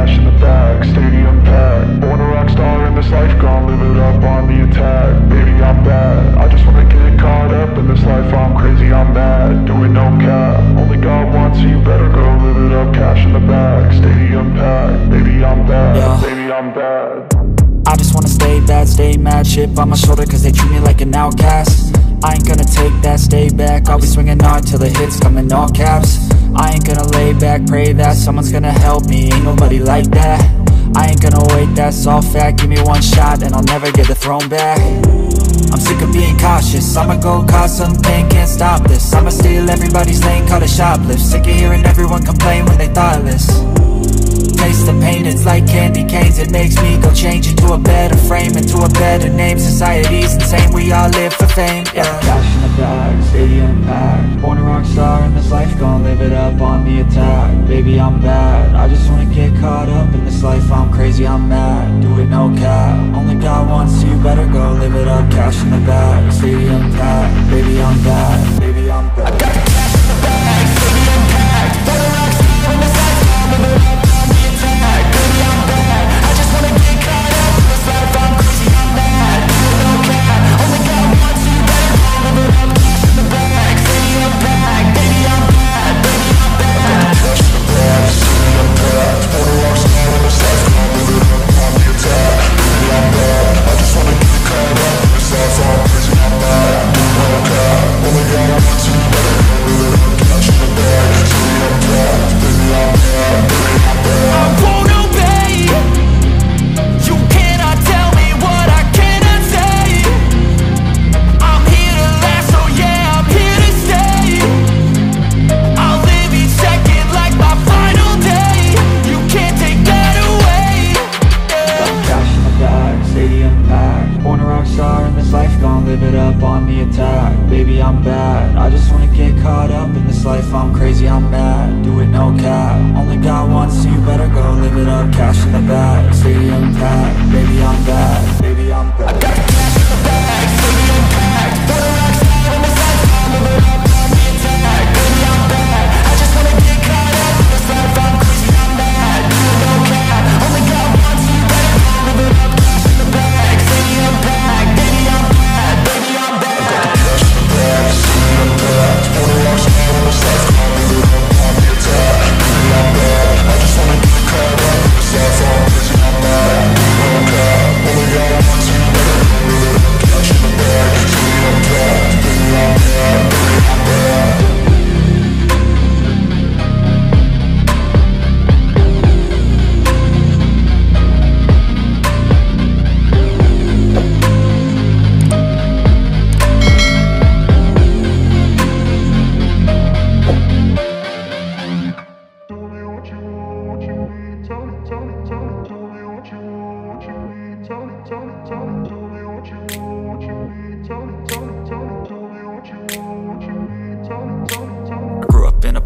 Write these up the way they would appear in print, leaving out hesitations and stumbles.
cash in the bag, stadium packed. Born a rock star in this life, gon' live it up on the attack. Baby, I'm bad, I just wanna get caught up in this life. I'm crazy, I'm mad, doing no cap. Only God wants you, better go live it up. Cash in the bag, stadium packed. Baby, I'm bad, yeah. Baby, I'm bad. I just wanna stay bad, stay mad. Chip on my shoulder cause they treat me like an outcast. I ain't gonna take that, stay back. I'll be swinging hard till the hits come in all caps. I ain't gonna lay back, pray that someone's gonna help me. Ain't nobody like that. I ain't gonna wait, that's all fact. Give me one shot and I'll never get the throne back. I'm sick of being cautious, I'ma go cause something, can't stop this. I'ma steal everybody's lane, call it shoplift. Sick of hearing everyone complain when they thoughtless. Taste the pain, it's like candy canes. It makes me go change into a better frame, into a better name. Society's insane, we all live for fame, yeah. Cash in the bag, stadium packed. Born a rock star in this life, gon' live it up on the attack. Baby, I'm bad, I just wanna get caught up in this life. I'm crazy, I'm mad, do it no cap. Only God wants you, better go live it up. Cash in the bag, stadium packed. Baby, I'm bad, baby, I'm bad. I got the cash in the bag, stadium packed. Born a rock star in this life, gon' live it up. I'm crazy, I'm mad, do it no cap. Only God wants you, better go live it up. Cash in the bag, stadium packed. Baby, I'm bad, baby, I'm bad. I got the cash in the bag, stadium packed. Born a rock star in this life, gon' live it up on the attack. Baby, I'm bad, I just wanna get caught up in this life. I'm crazy, I'm mad, do it no cap. Only God wants you, better go live it up. Cash in the bag, stadium packed. Baby, I'm bad, baby, I'm bad. I got the cash in the bag, stadium packed. Born a rock star in this life.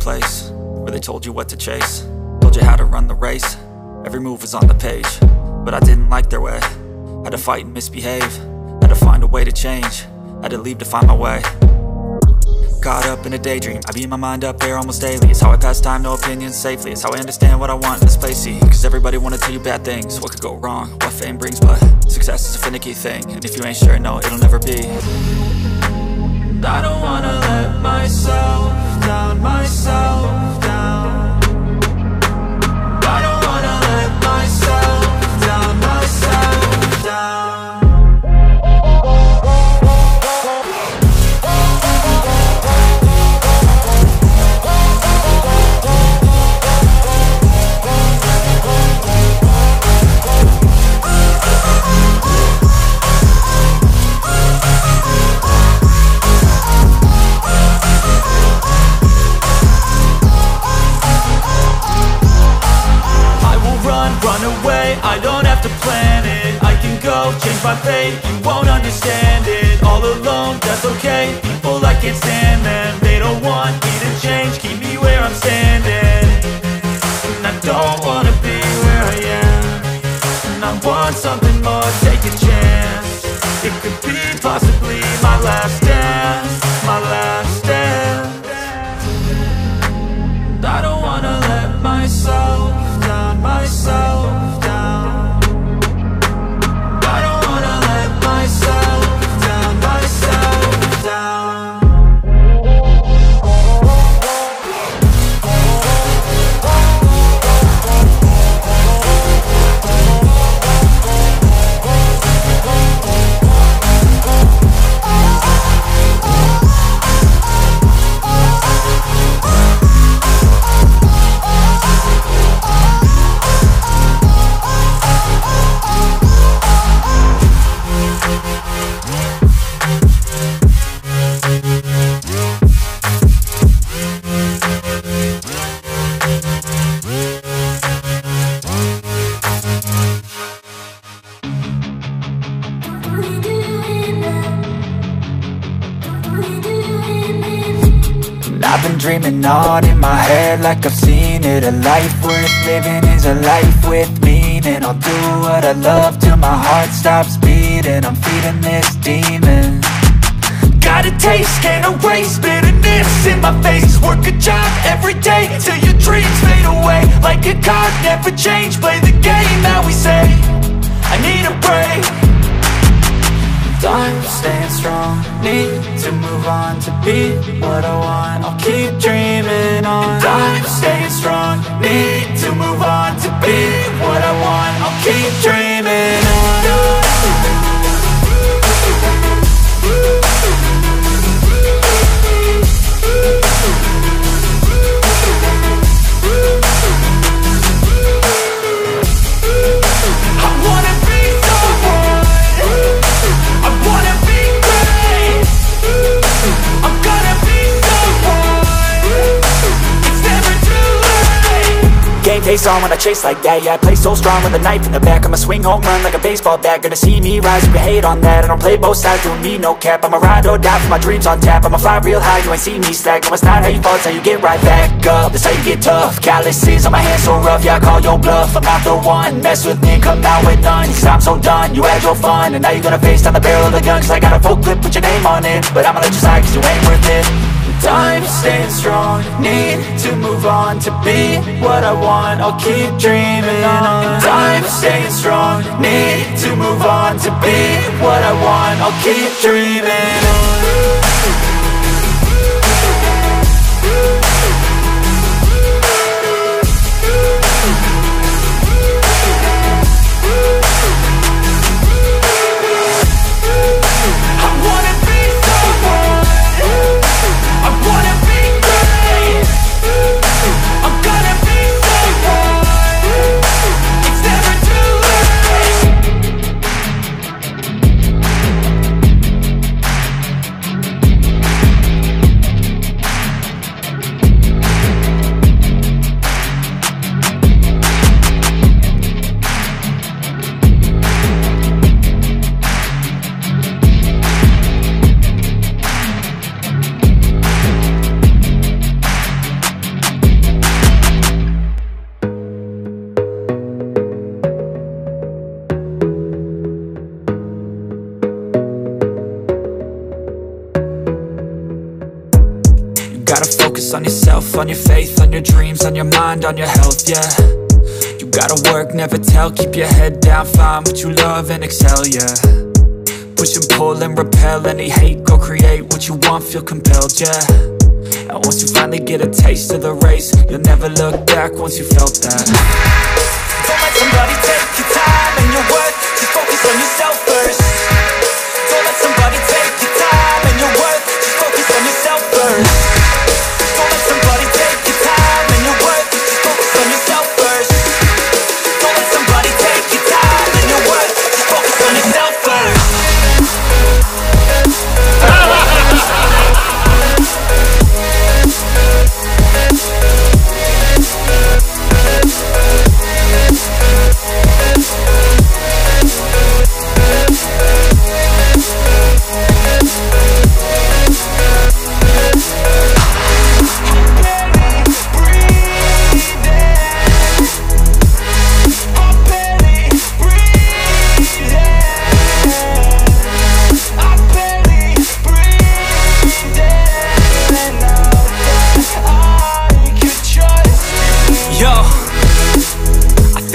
Place where they told you what to chase, told you how to run the race. Every move was on the page, but I didn't like their way. Had to fight and misbehave, had to find a way to change, had to leave to find my way. Caught up in a daydream, I beat my mind up there almost daily. It's how I pass time, no opinions safely. It's how I understand what I want in this place, see. Cause everybody wanna tell you bad things, what could go wrong, what fame brings. But success is a finicky thing, and if you ain't sure, no, it'll never be. I don't wanna let myself down, myself down. I don't wanna let myself down, myself down. I don't have to plan it, I can go change my fate. You won't understand it, all alone, that's okay. People, I can't stand them, they don't want me to change. Keep me where I'm standing, and I don't wanna be where I am. And I want something more, take a chance. It could be possibly my last dance, my last dance. I don't wanna let myself down, myself dreaming on in my head like I've seen it. A life worth living is a life with meaning. I'll do what I love till my heart stops beating. I'm feeding this demon. Got a taste, can't erase bitterness in my face. Work a job every day till your dreams fade away. Like a card, never change, play the game that we say. I need a break. I'm staying strong, need to move on to be what I want. I'll keep dreaming on. I'm staying strong, need to move on to be what I want. I'll keep dreaming on. Face on when I chase like that. Yeah, I play so strong with a knife in the back. I'ma swing home run like a baseball bat. Gonna see me rise, you can hate on that. I don't play both sides, doing me no cap. I'ma ride or die for my dreams on tap. I'ma fly real high, you ain't see me slack. No, it's not how you fall, it's how you get right back up. That's how you get tough. Calluses on my hands so rough, yeah, I call your bluff. I'm not the one, mess with me, come out with none. Cause I'm so done, you had your fun. And now you're gonna face down the barrel of the gun. Cause I got a full clip, put your name on it. But I'ma let you slide cause you ain't worth it. I'm staying strong, need to move on to be what I want. I'll keep dreaming on. I'm staying strong, need to move on to be what I want. I'll keep dreaming on. Gotta focus on yourself, on your faith, on your dreams, on your mind, on your health, yeah. You gotta work, never tell, keep your head down, find what you love and excel, yeah. Push and pull and repel any hate, go create what you want, feel compelled, yeah. And once you finally get a taste of the race, you'll never look back once you felt that. Don't let somebody take your time and your worth, just focus on yourself first. Don't let somebody take your time and your worth, just focus on yourself first.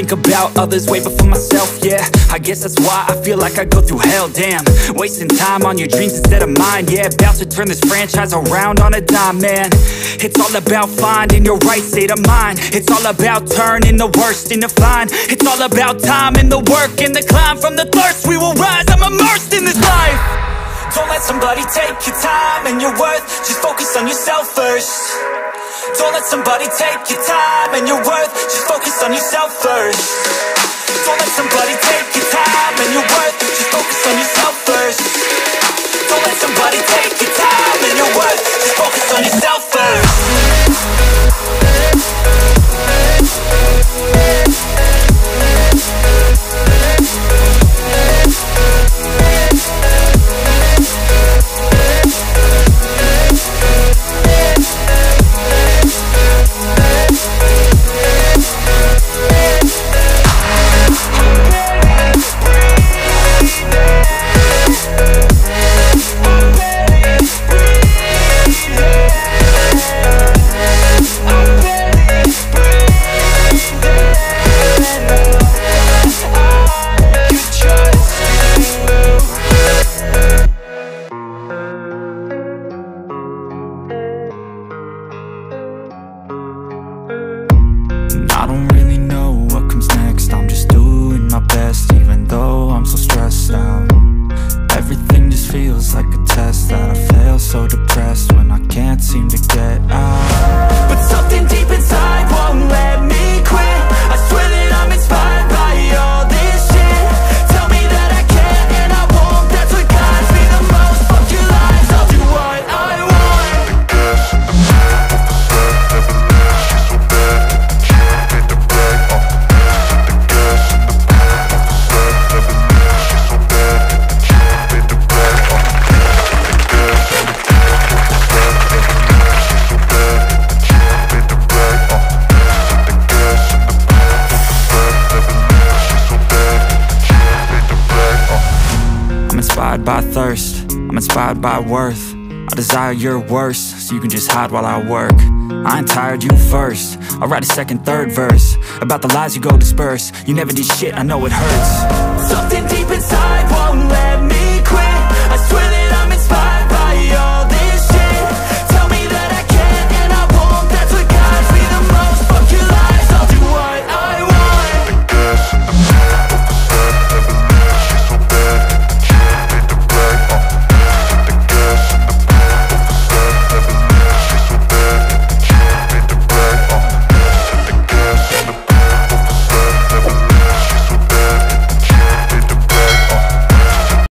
About others way before myself, yeah. I guess that's why I feel like I go through hell, damn. Wasting time on your dreams instead of mine, yeah. About to turn this franchise around on a dime, man. It's all about finding your right state of mind. It's all about turning the worst into fine. It's all about time and the work and the climb. From the thirst we will rise, I'm immersed in this life. Don't let somebody take your time and your worth, just focus on yourself first. Don't let somebody take your time and your worth, just focus on yourself first. Don't let somebody take your time and your worth, just focus on yourself first. Don't let somebody take your time and your worth, just focus on yourself first. inspired by thirst, I'm inspired by worth. I desire your worst, so you can just hide while I work. I ain't tired, you first. I'll write a second, third verse about the lies you go disperse. You never did shit, I know it hurts. Something deep inside